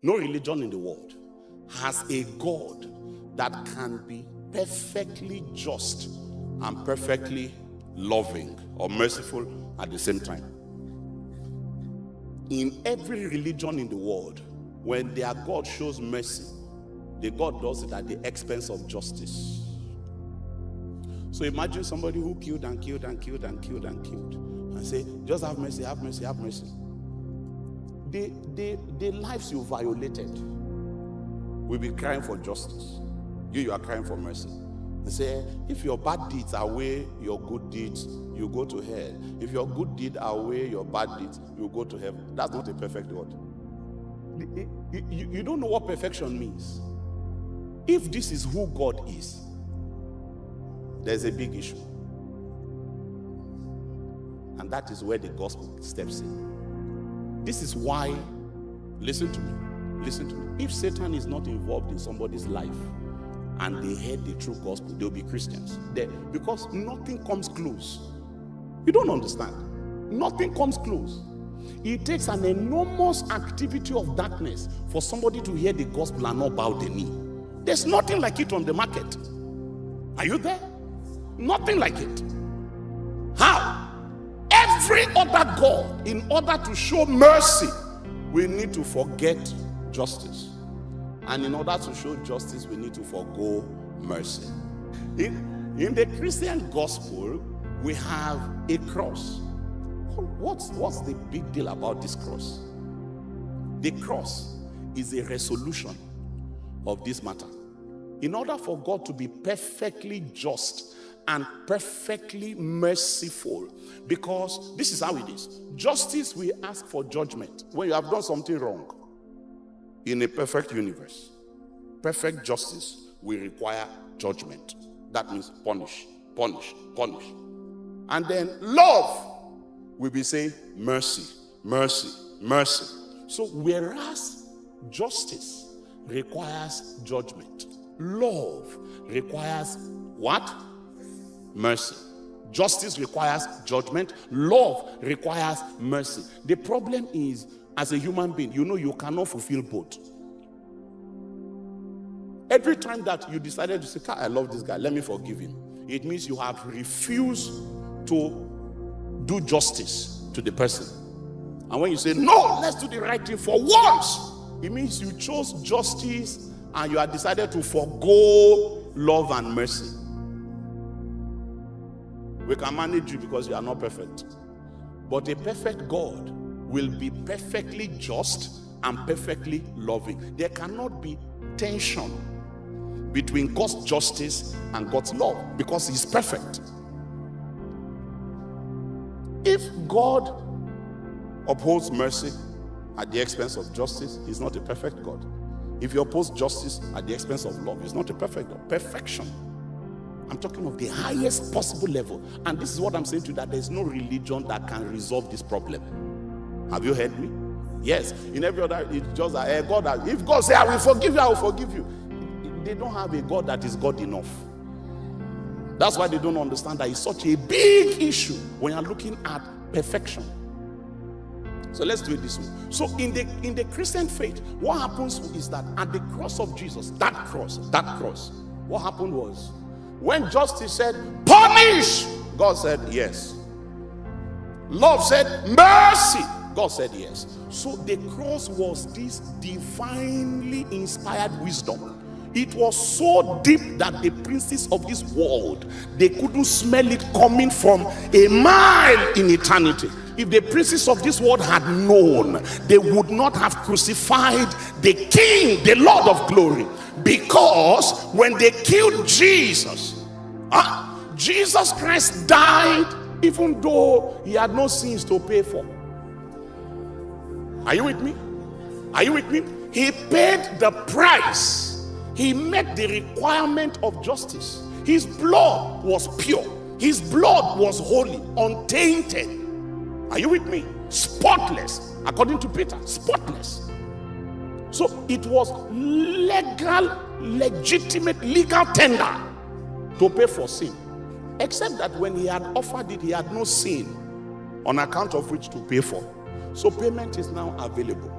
No religion in the world has a God that can be perfectly just and perfectly loving or merciful at the same time. In every religion in the world, when their God shows mercy, the God does it at the expense of justice. So imagine somebody who killed and killed and killed and killed and killed and say, just have mercy, have mercy, have mercy. The lives you violated will be crying for justice. You are crying for mercy. They say, if your bad deeds outweigh your good deeds, you go to hell. If your good deed outweigh your bad deeds, you go to heaven. That's not a perfect God. You don't know what perfection means. If this is who God is, there's a big issue. And that is where the gospel steps in. This is why, listen to me. If Satan is not involved in somebody's life and they heard the true gospel, they'll be Christians. Because nothing comes close. You don't understand. Nothing comes close. It takes an enormous activity of darkness for somebody to hear the gospel and not bow the knee. There's nothing like it on the market. Are you there? Nothing like it. How? Every other God, in order to show mercy, we need to forget justice. And in order to show justice, we need to forgo mercy. In the Christian gospel, we have a cross. What's the big deal about this cross? The cross is a resolution of this matter. In order for God to be perfectly just and perfectly merciful, because this is how it is. Justice, we ask for judgment when you have done something wrong. In a perfect universe, perfect justice will require judgment. That means punish, punish, punish. And then love will be saying mercy, mercy, mercy. So whereas justice requires judgment, love requires what? Mercy. Justice requires judgment. Love requires mercy. The problem is, as a human being, you cannot fulfill both. Every time that you decided to say, I love this guy, let me forgive him, it means you have refused to do justice to the person. And when you say, no, let's do the right thing for once, it means you chose justice and you have decided to forgo love and mercy. We can manage you because you are not perfect. But a perfect God will be perfectly just and perfectly loving. There cannot be tension between God's justice and God's love because He's perfect. If God upholds mercy at the expense of justice, He's not a perfect God. If He upholds justice at the expense of love, He's not a perfect God. Perfection. I'm talking of the highest possible level. And this is what I'm saying to you, that there's no religion that can resolve this problem. Have you heard me? Yes. In every other, it's just that God, if God says, I will forgive you, I will forgive you. They don't have a God that is God enough. That's why they don't understand that it's such a big issue when you're looking at perfection. So let's do it this way. So in the Christian faith, what happens is that at the cross of Jesus, that cross, what happened was, when justice said, punish, God said yes. Love said, mercy, God said yes. So the cross was this divinely inspired wisdom. It was so deep that the princes of this world, they couldn't smell it coming from a mile in eternity. If the princes of this world had known, they would not have crucified the King, the Lord of glory. Because when they killed Jesus, Jesus Christ died even though he had no sins to pay for. Are you with me? Are you with me? He paid the price. He met the requirement of justice. His blood was pure. His blood was holy, untainted. Are you with me? Spotless. According to Peter, spotless. So it was legal, legitimate, legal tender to pay for sin. Except that when he had offered it, he had no sin on account of which to pay for. So payment is now available.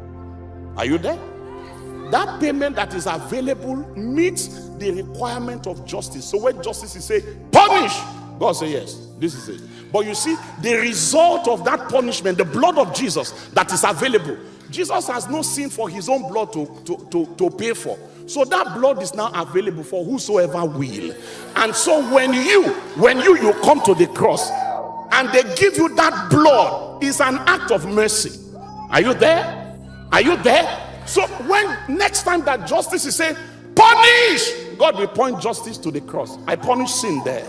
Are you there? that payment that is available meets the requirement of justice. So when justice is say punish, God say yes, this is it. But you see, the result of that punishment, the blood of Jesus that is available, Jesus has no sin for his own blood to pay for. So that blood is now available for whosoever will. And so when you come to the cross and they give you that blood, it's an act of mercy. Are you there? Are you there? So when next time that justice is saying punish, God will point justice to the cross. I punish sin there.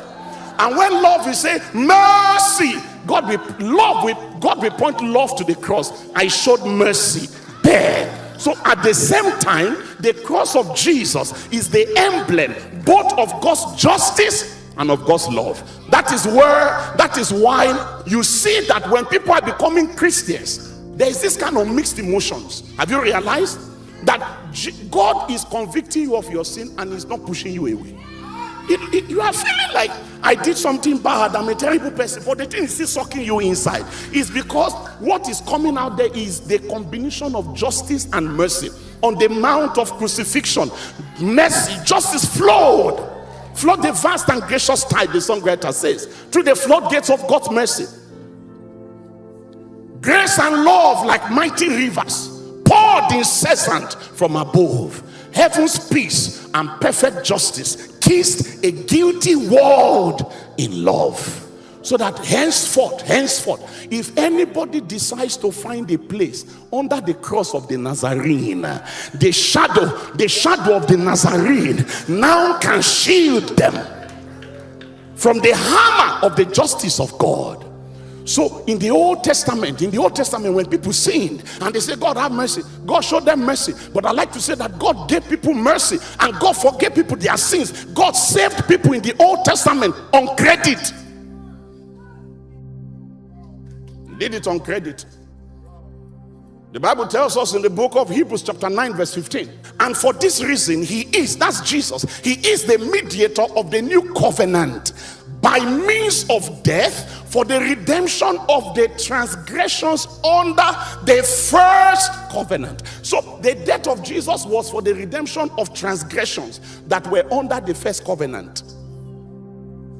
And when love is saying mercy, God will point love to the cross. I showed mercy there. So at the same time, the cross of Jesus is the emblem both of God's justice and of God's love. That is why you see that when people are becoming Christians, there is this kind of mixed emotions. Have you realized that God is convicting you of your sin and is not pushing you away? You are feeling like I did something bad, I'm a terrible person, but the thing is still sucking you inside. It's because what is coming out there is the combination of justice and mercy. On the mount of crucifixion, mercy, justice flowed the vast and gracious tide, the songwriter says, through the floodgates of God's mercy. Grace and love like mighty rivers poured incessant from above. Heaven's peace and perfect justice kissed a guilty world in love. So that henceforth, if anybody decides to find a place under the cross of the Nazarene, the shadow of the Nazarene now can shield them from the hammer of the justice of God. So in the Old Testament, when people sinned and they say, God have mercy, God showed them mercy. But I like to say that God gave people mercy and God forgave people their sins. God saved people in the Old Testament on credit. Did it on credit. The Bible tells us in the book of Hebrews chapter 9 verse 15, and for this reason that's Jesus, he is the mediator of the new covenant, by means of death, for the redemption of the transgressions under the first covenant. So the death of Jesus was for the redemption of transgressions that were under the first covenant,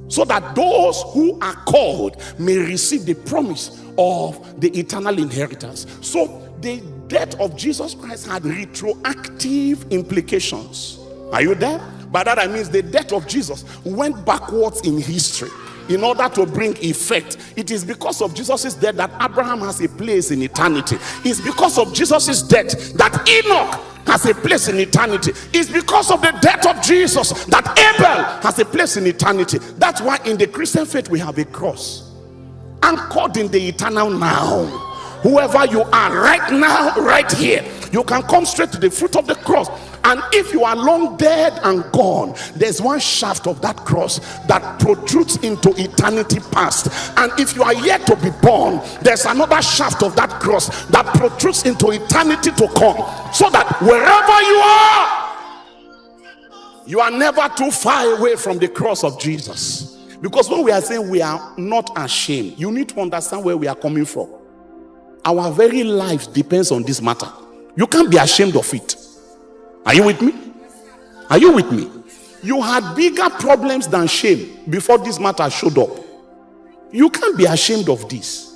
so that those who are called may receive the promise of the eternal inheritance. So the death of Jesus Christ had retroactive implications. Are you there? By that I mean the death of Jesus went backwards in history in order to bring effect. It is because of Jesus' death that Abraham has a place in eternity. It's because of Jesus' death that Enoch has a place in eternity. It's because of the death of Jesus that Abel has a place in eternity. That's why in the Christian faith we have a cross anchored in the eternal now. Whoever you are right now, right here, you can come straight to the foot of the cross. And if you are long dead and gone, there's one shaft of that cross that protrudes into eternity past. And if you are yet to be born, there's another shaft of that cross that protrudes into eternity to come. So that wherever you are never too far away from the cross of Jesus. Because when we are saying we are not ashamed, you need to understand where we are coming from. Our very life depends on this matter. You can't be ashamed of it. Are you with me? Are you with me? You had bigger problems than shame before this matter showed up. You can't be ashamed of this.